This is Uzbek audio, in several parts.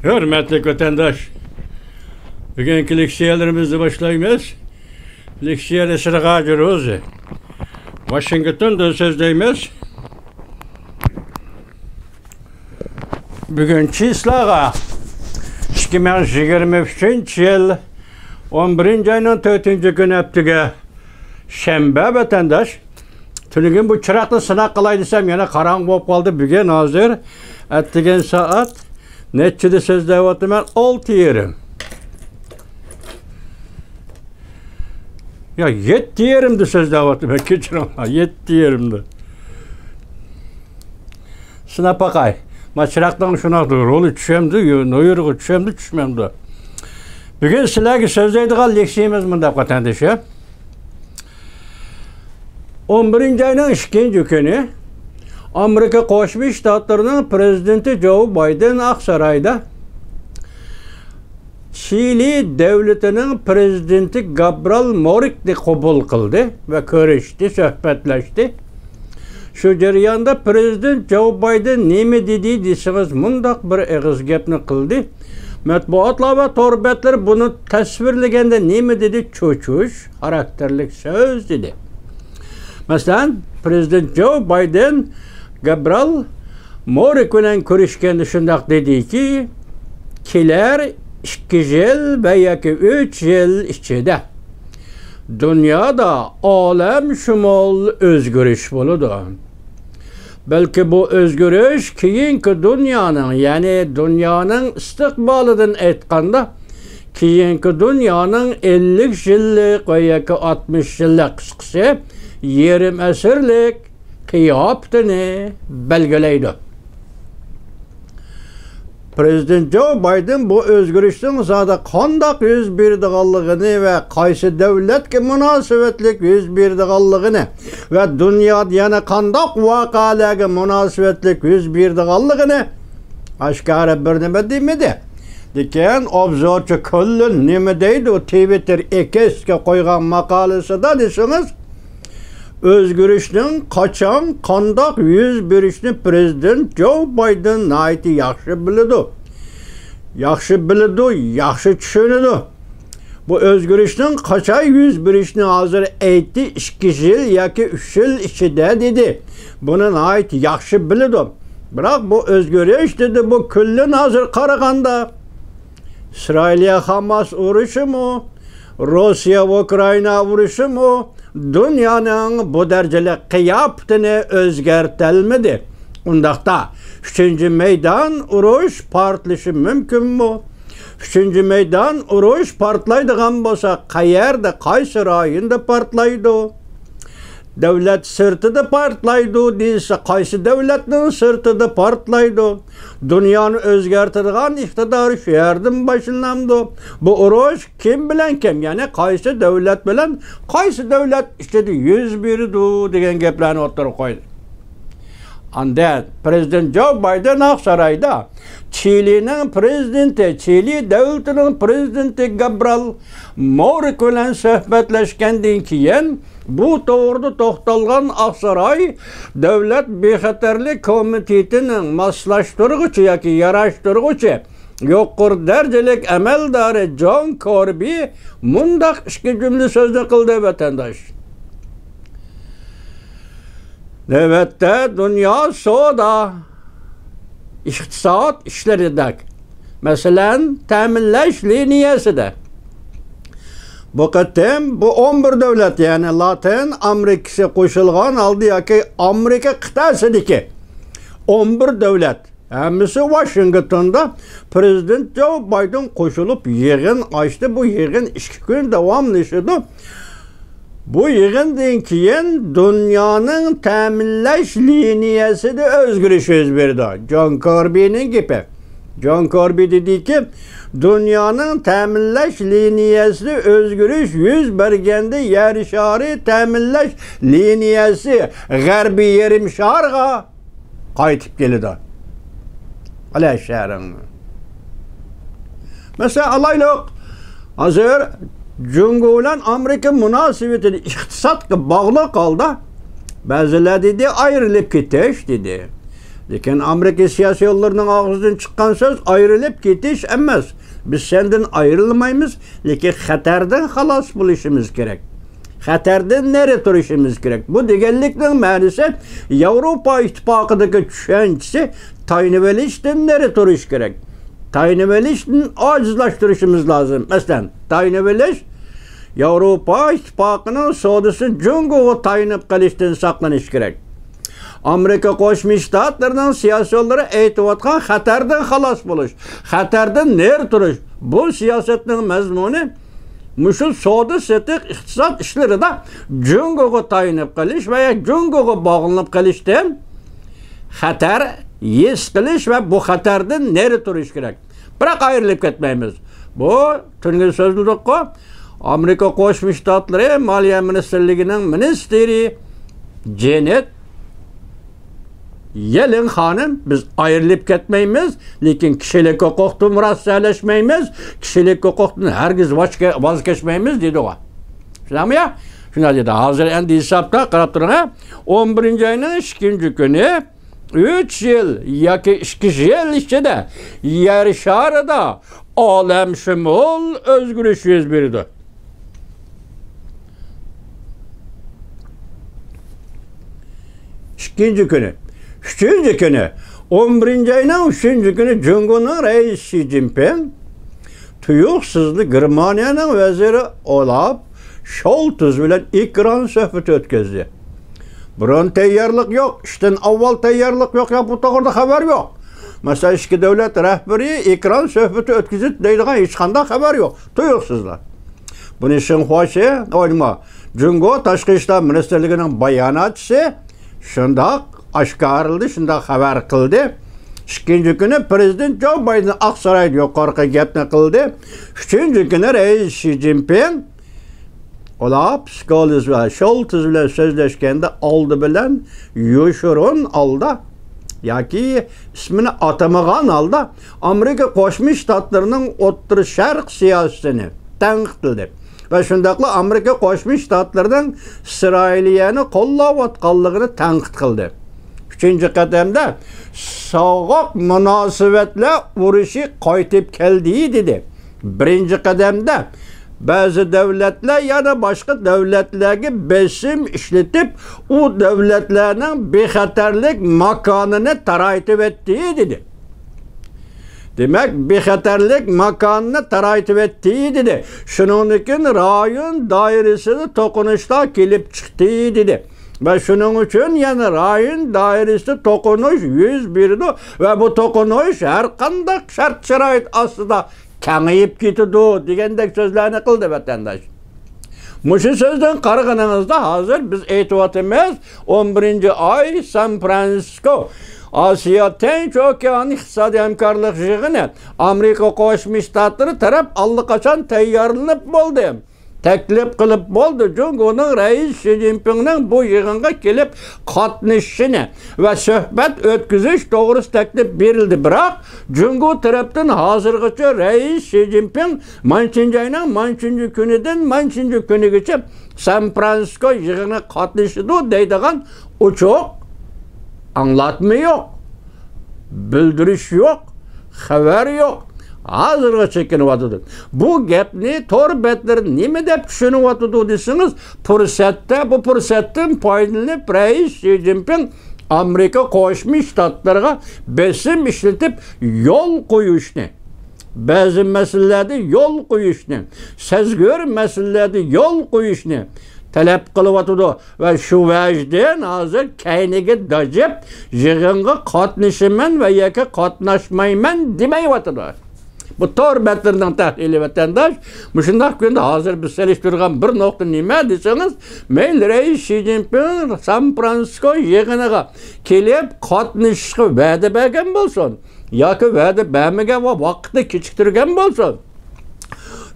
Hürmetli vatandaş, bugünkü leksiyalarımızı başlayımız. Leksiyada sırağa giriyoruz. Washington'da sözdeyimiz. Bugünkü islağa 2023 yıl 11. ayının 4. günü haftiga şembe vatandaş. Tülgün bu çıraklı sınak kılay desem yana karanlık болып kaldı. Bugün hazır ettigen saat neçede sözdeyvatım ben 6 yerim. Ya 7 yerimde sözdeyvatım ben keçirim. 7 yerimde. Sınav bakay. Ma çıraktan şuna dur. Olu düşemdi. Noyurgu düşemdi düşmemdi. Bugün sizlerge sözdeydiği leksiyemiz mındak vatandaş ya. 11. ayının 2. günü Amerika Qo'shma Shtatlarının prezidenti Joe Biden Aqsarayda Chili devletinin prezidenti Gabriel Borikni qabul qildi ve ko'rishdi, suhbatlashdi. Şu jarayonda prezident Joe Biden nima dedi deseniz mundaq bir og'iz gapni qildi. Matbuotlar ve torbetler bunu tasvirlaganda nima dedi? Cho'chush xarakterlik so'z dedi. Mesela Prezident Joe Biden Gabriel Borik bilan ko'rishganda shundoq dediki, kelar 2 yil va yoki 3 yil ichida dunyoda olamshumul o'zgarish bo'ladi. Balki bu o'zgarish keyingi dunyoning, ya'ni dunyoning istiqbolidan aytganda, keyingi dunyoning 50 yillik va yoki 60 yillik qisqasi yerim asrlik qiyofatini belgilaydi. Prezident Joe Biden bu o'zgarishning zada qandoq yuz berdiganligini va qaysi davlatga munosabatlik yuz berdiganligini va dunyoda yana qandoq voqealarga munosabatlik yuz berdiganligini oshkora bir nima demadi. Lekin obzorchi kullun nima deydi? O Twitter X'ga qo'ygan maqolasida desangiz, o'zgarishning qachon qandoq yuz berishini prezident Joe Biden nayti yaxshi biladi. Yaxshi biladi, yaxshi tushunadi. Bu o'zgarishning qachon yuz berishini hozir aytdi, 2 yil yoki 3 yil ichida dedi. Buni nayti yaxshi biladi. Biroq bu o'zgarish dedi, bu kullun hozir qaraganda İsrail'e Hamas urushi mu, Rossiya va Ukraina urushi mu dünyanın bu dereceli qiyofatini o'zgartirmadi. Undaqda 3. meydan urush portlashi mumkinmi? 3. meydan urush portlaydigan bo'lsa, qayerda, qaysi rayonda portlaydi? Devlet sırtıda partlaydı deyilse, qaysi devletinin sırtıda partlaydı? Dünyanı özgertirdiğin iktidarı şu yerden başlandı. Bu uruş kim bilen kim? Yani qaysi devlet bilen, qaysi devlet işte 101 degan gaplarni o'tirib qo'ydi. Anda Prezident Joe Biden Aqsarayda Chili'nin prezidenti, Chili devletinin prezidenti Gabriel Boric bilan suhbatlashgandan keyin bu to'g'rida to'xtalgan Aqsaray Davlat bexatarlik komitetinin maslashtiruvchi yoki yarashtiruvchi yuqori darajalik amaldori John Kirby mundaq ikki jumla so'zni qildi vatandosh. Navbatda dunyo savdo iqtisod ishlarida, masalan, ta'minlash liniyasida bu qatim bu 11 davlat, yani Latin Amerikasi qo'shilgan oldi yoki Amerika qit'asidagi 11 davlat hammasi Washingtonda Prezident Joe Biden qo'shilib yig'in ochdi. Bu yig'in 2 kun davomlashdi. Bu yig'indan keyin dunyoning ta'minlash liniyasida o'zgarish yuz berdi. John Kirby'ning gapi. John Kirby dediki, dünyanın ta'minlash liniyasida o'zgarish yuz berganda yer shari ta'minlash liniyasi g'arbiy yarim sharga qaytib keladi. Ala sharing. Mesela alaylik, hozir Jungo bilan Amerika munosabatini iqtisodga bog'liq holda ba'zilar dedi ayrilib ketish dedi. Lekin Amerika siyosiyonlarının ağzından çıkan söz ayrılıp ketiş emas. Biz senden ayrılmaymiz, lekin xatardan xalos bo'lishimiz kerak. Xatardan nere turishimiz kerak. Bu deganlikning ma'nosi Yevropa ittifoqidagi tushunchasi tayinib olishdan nere turish kerak. Tayinib olishni ojizlashtirishimiz lozim. Masalan, tayinib olish Yevropa ittifoqining savdosini jungoga tayinib qilishdan saqlanish kerak. Amerika Qo'shma Shtatlarining siyosatchilari aytayotgan xatardan xalos bo'lish, xatardan ner turish. Bu siyosatning mazmuni mushu savdo setiq iqtisod ishlarida jungoga tayinib qilish va jungoga bog'lanib qilishdan xatar his qilish va bu xatardan ner turish kerak. Biroq ayrilib ketmaymiz. Bu tungi so'zliqqa Amerika Qo'shma Shtatlari Moliya ministrligining ministri Janet Yellen xanım biz ayrılıp ketmeymiz, lekin kişilik hukukdan murassalashmaymiz, kişilik hukukdan hergiz vazgeçmeymiz dedi o. Şuna mı ya? Şuna dedi. Hazır endi hesapta qarab turing. 11 ayının 2 günü 3 yıl yoki 2 yil ichida yer sharida olamshumul o'zgarish yuz berdi. İkinci günü 3. günü 11. ayının 3. günü Cumhurbaşkanı Reis Xi Jinping tuyuqsizli Germaniyanın veziri Olaf Scholz bilen ekran söhbeti ötkazdi. Burun tayyorlik yok, işten avval tayyorlik yok, ya bu to'g'rida haber yok. Mesela iki devlet rehberi ekran söhbeti ötkazdi deydigan hech qanday haber yok. Tuyuqsizlar. Bunu işin hoşi olma. Cumhurbaşkanı Tashqi ishlar ministerligining bayonotchisi shundoq oshkorildi, shundoq xabar qildi. İkinci günü Prezident Joe Biden Aqsaroyda yuqorqi gapni qildi. 3. günü Reis Xi Jinping Olaf Scholz va Scholz bilan so'zlashganda oldi bilan yoshurun alda yoki ismini atamagan alda Amerika Qo'shma Shtatlarining O'rta Sharq siyosatini tanqid qildi. Ve shundaqla Amerika Qo'shma Shtatlarining Isroiliyani qo'llayotganligini tanqid qildi. 3. qadamda sovuq munosabatlar urushi qaytib keldi dedi. 1. qadamda bazı devletler yana başka devletlerge besim işletip o devletlerinin bexatarlik makanını taraytib ettiği dedi. Demek bexatarlik makanını taraytib ettiği dedi. Şunun için rayon dairesini tokunuşta kelip çıktı dedi. Ve şunun için yani rayon dairesi tokunuş 101'di ve bu tokunuş her kandak şart şerait aslında kengayip ketidi degandek sözlerini kıldı vatandaş. Muşu sözden qarag'aningizda hazır biz aytyapmiz 11 ay San Fransisko Asiya Tinch okeani iqtisodiy hamkorlik yig'ini Amerika Qo'shma Shtatlari taraf allaqachon tayyorlanib bo'ldi. Teklif qilib bo'ldi. Cumhurbaşkanı Reis Xi Jinpingning bu yig'inga kelib qatnashishini va suhbat o'tkazish to'g'risida teklif berildi. Biroq Cumhurbaşkanı tarafdan hozirgacha Reis Xi Jinping manchinchi ayning manchinchi kunidan manchinchi kunigacha San Fransisko yig'iniga qatnashdi deydigan uchoq anlatma yok, bildirish yok, xabar yok. Hazırga çekiniyotidir. Bu gapni tor betler nima deb tushuniyotidu desiniz, bu fursatdan foydalanib Reis Xi Jinping Amerika Qo'shma Shtatlariga besim ishlatib yo'l qo'yishni, ba'zi masalalarda yo'l qo'yishni, sezgir masalalarda yo'l qo'yishni talab qilyotidi va shu vajdan hozir kayniga dajib yig'inga qatnashaman va yoki qatnashmayman demayotidi. Bu tor betlerden tahlili vatandaş, müşundaq günde hazır biz seliştirgan bir nokta nima deseniz, meyli Reis Xi Jinping San Fransisko yig'iniga kelib qatnashishga va'da bergan bo'lsin, yoki va'da bermagan va vaqtni kechiktirgan bo'lsin.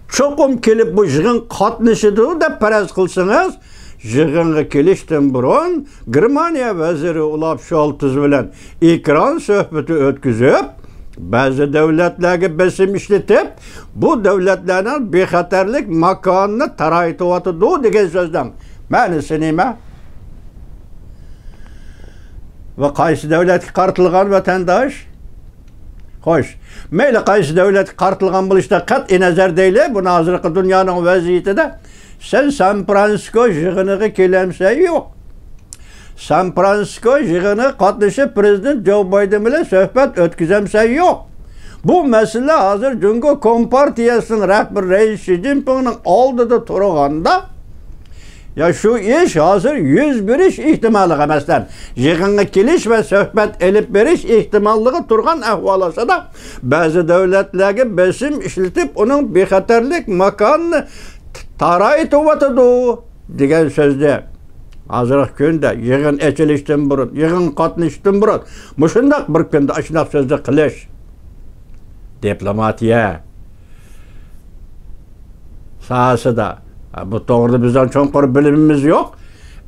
Cho'qim kelib bu yig'in qatnashidi deb faraz qilsangiz, yig'inga kelishdan burun Germaniya vaziri Olaf Scholz bilan ekran suhbati o'tkazib bazı devletlerge besim işletip bu devletlerden bexatarlik makanını taraytıvatıdı degan sözden. Ma'nosi nima? ve qaysi devletki qartılgan vatandaş? Hoş. Meyli qaysi devletki qartılgan buluşta qat'i nazar deyle, bu hazırki dünyanın vaziyeti de sen San Francisco yığınığı kelemse yok. San Francisco yığını qatnışıp Prezident Joe Biden ile söhbet ötküzemse yok. Bu mesele hazır Cungo Kompartiyasının rəhbər reis Xi Jinping'in aldığı turğanda ya şu iş hazır 101 iş ihtimalı emasdan. Yığınga keliş ve söhbet elip beriş ihtimallığı turgan ahvalasa da bazı devletlerge besim işletip onun bexatarlik makanını taraytıvatıdı degan sözde. Hazırlık günde yığın eçilişten burun, yığın qatnıştan burun. Muşundaq bir günde aşınaq sözde qilish. Diplomatiya. Sahası da. Bu doğruda bizden çoğunqur bilimimiz yok.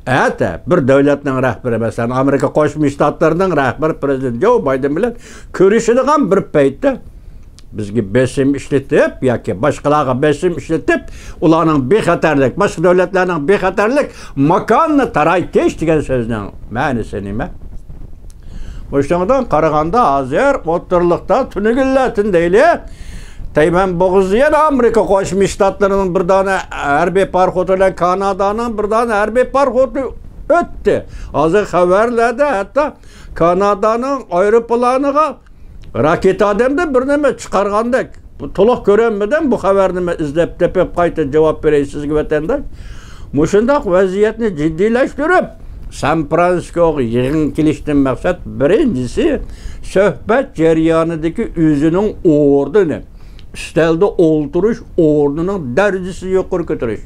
Evet, bir devletinin rəhbəri, mesela Amerika Qoşmuş Ştatlarının rəhbəri Prezident Joe Biden bilen görüşüdüğün bir peytde bizgi besim işletip, yoki başqalarga besim işletip, ularning bexatarlik, başqa devletlerinin bexatarlik makanını taraytish degan sözning ma'nosi nima? Boşlandan qaraganda hazır o'tirliqda tunigillar deyli. Tayvan boğuzuyan Amerika Qoşmuş Ştatlarının bir tane harbiy parxotu ile Kanada'nın bir tane harbiy parxotu öttü. Hazır haberlerde hatta Kanada'nın aeroplanıga raket adamda bir neme çıkargandak. Bu toluq görünmeden bu haberini izlep tepep qayta cevap vereysiz vatandaş. Muşundaq vaziyetini ciddileştirip San Francisco'ga yığın kelishdan maksat birincisi söhbet jarayonidagi özünün ordunu, üstelde olturuş ordunun derecesi yukarı götürüş.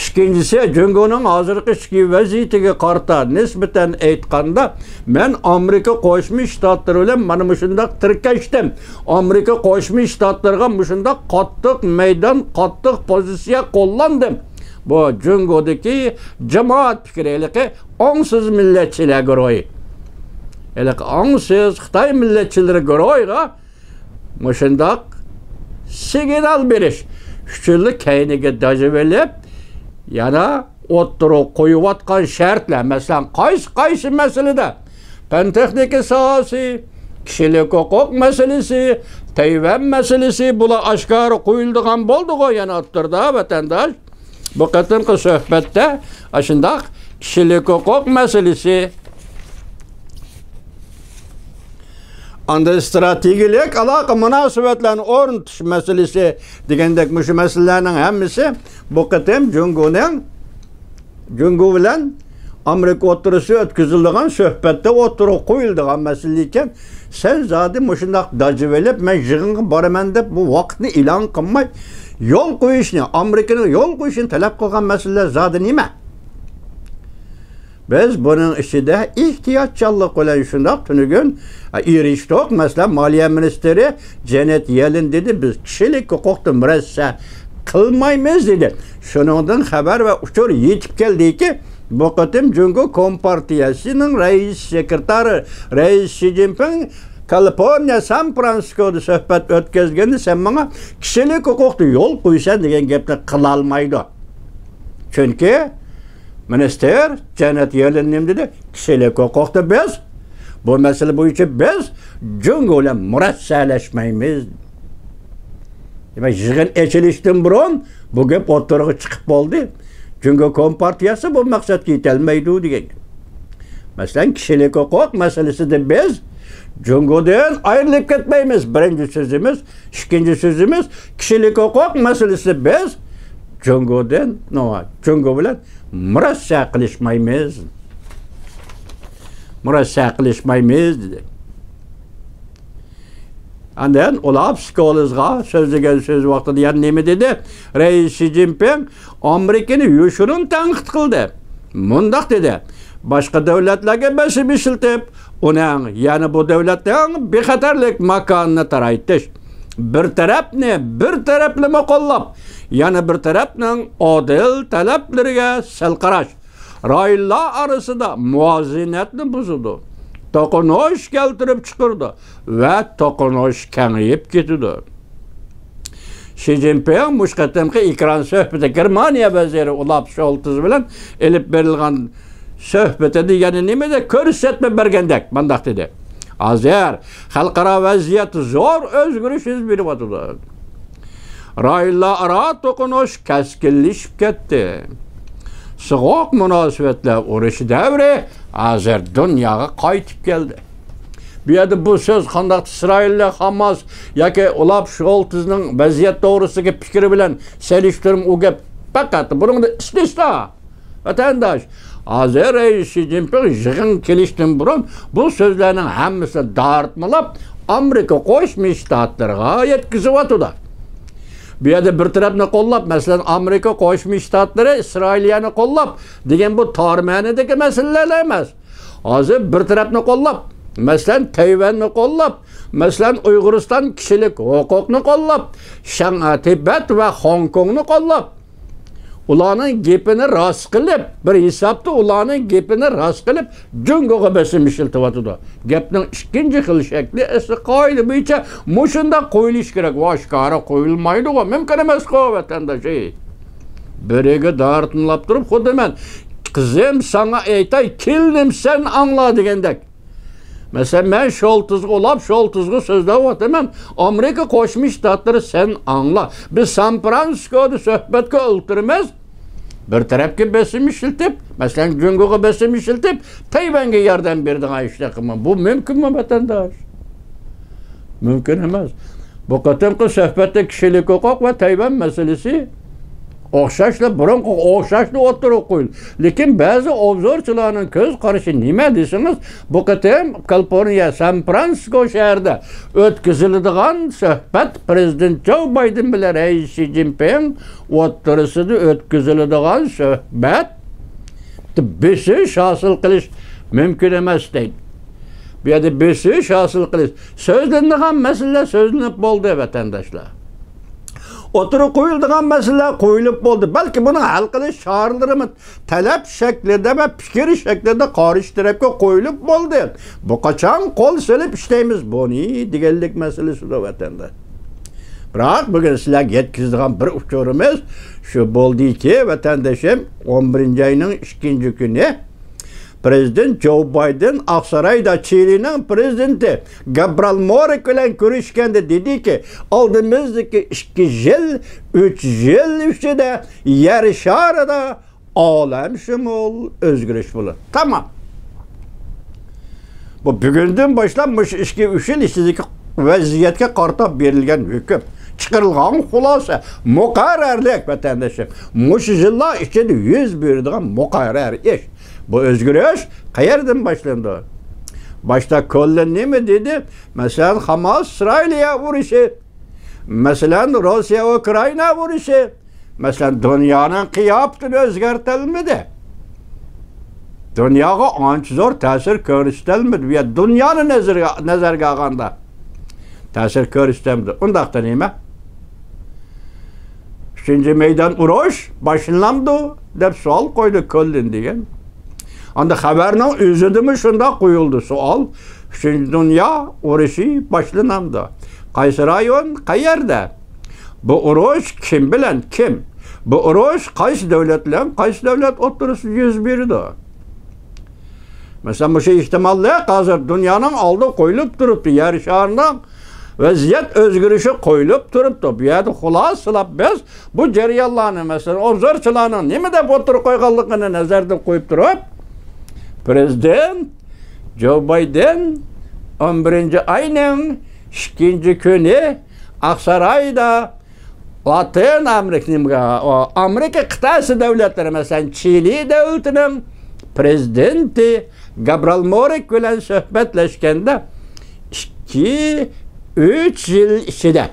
İkincisi, Cungo'nun hazırki ichki vaziyetiga qarta nisbeten aytganda men Amerika Qo'shma Shtatlari bilan mana mushundaq tirkashdim. Amerika Qo'shma Shtatlarga mushundaq qattiq maydon, qattiq pozitsiya qo'llandim. Bu Cungo'daki cemaat fikriyaliki ongsiz milletçiler guruhi. Ongsiz Xitoy milletçileri guruhiga mushundaq signal berish. Üçüllük kayniga dajivelip yana o'ttiruq qo'yayotgan shartlar, masalan, qaysi masalada fan texnika sohasi, kishilik huquq masalasi, Tayvan masalasi bular oshkora qo'yildigan bo'ldi-ku yana o'ttirda vatandosh. Bu qatimqi suhbatda shundaq kishilik huquq masalasi anda strategik aloqa munosabatlarni o'rnatish masalasi degandek mushu masalalarning hammasi bu qatim Jungo bilan Amerika o'tirishida o'tkazilgan suhbatda o'tirib qo'yilgan masala ekan. Sen zodi mushundaq dajivelib men yig'inga boraman deb bu vaqtni e'lon qilmay yo'l qo'yishni, Amerikaning yo'l qo'yishini talab qilgan masalalar zodi nima? Biz bunun ichida ehtiyotchanlik bilan shundoq tunugun erishdik. Masalan, Moliya ministri Janet Yellen dedi, biz kishilik huquqni murassa qilmaymiz dedi. Shuningdan xabar va uchur yetib keldiki, bu qatim Jungo Kompartiyasining rais sekretari Reis Xi Jinping Kaliforniya San Francisco'da suhbat o'tkazganda sen menga kishilik huquqni yo'l qo'ysan degan gapni qila olmaydi. Chunki Minister Janet Yellen nim dedi, kishilik huquqni biz bu masala bo'yicha biz Jungo bilan murassalashmaymiz. Demak, yig'in ochilishdan burun bu gap o'rtaga chiqib qoldi. Jungo Kompartiyasi bu maqsadga yetolmaydi degan. Masalan, kishilik huquq masalasida biz Jungo'dan ayrilib ketmaymiz. Birinchi so'zimiz, ikkinchi so'zimiz kishilik huquq masalasida biz Jungo bilan murassa qilishmaymiz. Murassa qilishmaymiz dedi. Andan ular psikologga so'zlagan so'z vaqtida yana nima dedi? Reis Xi Jinping Amerikani yoshirin tanqid qildi. Mundaq dedi: boshqa davlatlarga besim ishiltib, uning yana bu davlatning bexatarlik makonini taraytish. Bir taraflama qo'llab, yana bir tarafning odil talablariga sal qarash. Rayonlar orasida muvozanatni buzdi. To'qinish keltirib chiqirdi va to'qinish kengayib ketdi. Xi Jinping mushqatimqi ekran suhbatida Germaniya vaziri Olaf Scholz bilan elib berilgan söhbeti degeni nimede ko'rsatma bergandek mandaq dedi. Hozir xalqaro vaziyat zo'r o'zgarish yuz beryapti. Raylararo to'qinish keskinlashib ketdi. Soğuk münasebetler uğraşı devri hozir dunyoga qaytib keldi. Bu yerda bu söz qandaq İsrail Hamas yoki Olaf Scholzning vaziyat to'g'risidagi fikri bilan selishtirib u gap faqat buningda istisno. Vatandosh, hozir Xi Jinping yig'in kelishdan burun bu so'zlarning hammasini dartmalab Amerika Qo'shma Shtatlariga yetkazib Bu yerda bir tarafni qo'llab, masalan, Amerika Qo'shma Shtatlari İsrailiyani qo'llab degan bu tor ma'nodagi masalalar emas. Hozir bir tarafni qo'llab, masalan, Tayvanni qo'llab, masalan, Uyg'uriston kishilik huquqni qo'llab, Shanghai, Tibet va Hong Kongni qo'llab. Ularning gapini rost qilib, bir hisobda ularning gapini rost qilib, jungoga bosim ishiltyapti. Gapning ikkinchi xil shakli esa qoida bo'yicha mushunda qo'yilish kerak. Oshkora qo'yilmaydi, mumkin emas vatandosh. Biriga dartınlab turib, xuddi men qizim sana aytay, keldim sen angla degandek. Mesela ben Olaf Scholz'ga so'zlayapman. Amerika Qo'shma Shtatlari sen angla. Biz San Fransiskoda suhbatga o'tiramiz. Bir tarafga bosim ishiltib, masalan, jungoga bosim ishiltib, Tayvanga yordam berdigan ishlar qilman. Bu mumkinmi vatandosh? Mumkin emas. Bu qatimqi suhbatda kishilik huquq va Tayvan masalasi o'xshashla burunqi o'xshashni o'tirib qo'yildi. Lekin ba'zi obzorchilarning ko'z qarashi nima desangiz, bu qatim Kaliforniya San Fransisko shahrida o'tkaziladigan suhbat prezident Joe Biden bilan Xi Jinping o'rtasida o'tkaziladigan suhbat besish hosil qilish mumkin emas deydi. Bu yerda besish hosil qilish so'zlanadigan masala so'zlanib bo'ldi vatandoshlar. Oturup qo'yiladigan masala qo'yilib bo'ldi. Balki buni hal qilish choralari talab shaklida va fikr shaklida qarshi tarafga qo'yilib bo'ldi. Bu qachon qo'l silib ishlaymiz buni deganlik masalasidir vatanda. Biroq bugun sizlarga yetkazadigan bir uchurimiz shu bo'ldiki, vatandoshim 11-oyning 2-kuni Prezident Joe Biden Aksaray'da Çili'nin prezidenti Gabriel Boric bilan ko'rishganda dediki, oldimizdagi 2 yil, 3 yil ichida yer sharida olamshumul o'zgarish bo'ladi. Tamam. Bu bugundan boshlanmış 2-3 yil ichidagi vaziyatga qartab berilgan hukm. Chiqarilgan xulosa muqarrarlik vatandoshim. Mush yillar ichida yuz beradigan muqarrar ish. Bu o'zgarish qayerdan boshlandi? Başta Kollin nima dedi? Masalan, Hamas İsrailga urushi, masalan, Rossiya Ukraina urushi, masalan, dunyoning qiyofasini o'zgartirilmadi. Dunyoga ancha zo'r ta'sir ko'rsatilmadi. Ya dunyoni nazarga olganda ta'sir ko'rsatilmadi. Undaqda nima? 3-maydon urush boshlandi deb savol qo'ydi Kollin degan. Anda xabarning o'zidimi shunda qo'yildi savol. 3-dunyo urushi boshlanadi. Qaysi rayon, qayerda? Bu urush kim bilan kim? Bu urush qaysi davlat bilan qaysi davlat o'rtasida yuz berdi? Mesela bu şey ihtimallar hozir dunyoning oldi qo'yilib turibdi. Yer sharining vaziyat o'zgarishi qo'yilib turibdi. Bu yerda xulosalab biz bu jarayonlarni masalan obzorchilarning nima deb o'tirib qo'yganligini nazarda qo'yib turib, Prezident Joe Biden 11-oyning 2-kuni Aksaray'da Latin Amerika qit'asi davlatlari masalan Chili davlatining prezidenti Gabriel Boric bilan suhbatlashganda 2-3 yil ichida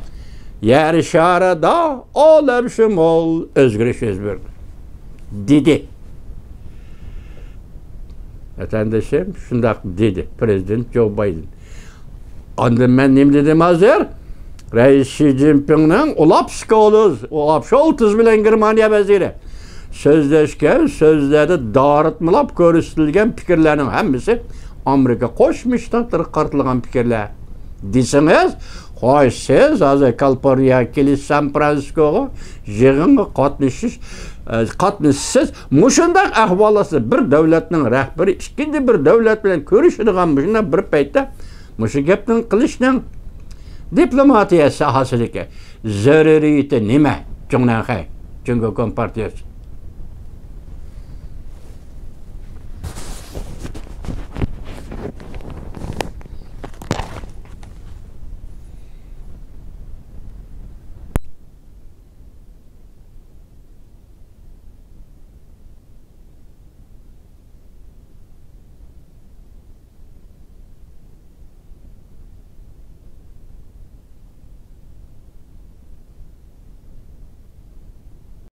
yer sharida olamshumul o'zgarish yuz berdi dedi. Vatandoshim shundoq dedi prezident Joe Biden. Onda men nima dedim hozir? Xi Jinpingning Olaf Scholz bilan Germaniya vaziri so'zlashgan so'zlarda doritmalab ko'rsatilgan fikrlarning hammasi Amerika Qo'shma Shtatlari qartilgan fikrlar. Desangiz, xo'sh siz hozir Kaliforniya kelish San Fransiskoga yig'inga qatnashish qatnashsiz mushundaq ahvolda bir davlatning rahbari ikkinchi bir davlat bilan ko'rishadigan shunday bir paytda mushu gapni qilishning diplomatiya sohasidagi zaruriyati nima? Junanxay Jungo Kompartiyasi